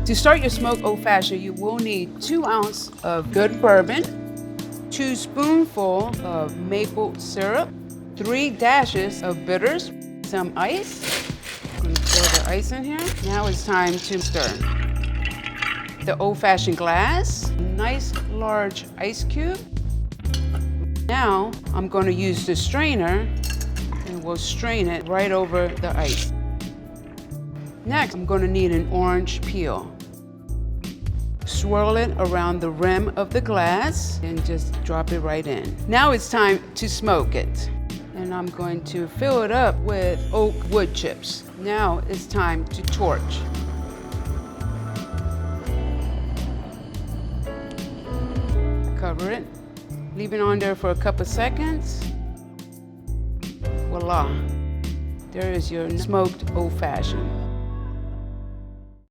To start your smoked old-fashioned, you will need 2 ounces of good bourbon, 2 spoonfuls of maple syrup, 3 dashes of bitters, some ice. I'm going to pour the ice in here. Now it's time to stir. The old-fashioned glass, nice large ice cube. Now I'm going to use the strainer and we'll strain it right over the ice. Next, I'm going to need an orange peel. Swirl it around the rim of the glass and just drop it right in. Now it's time to smoke it. And I'm going to fill it up with oak wood chips. Now it's time to torch. Cover it. Leave it on there for a couple seconds. Voila. There is your smoked old-fashioned.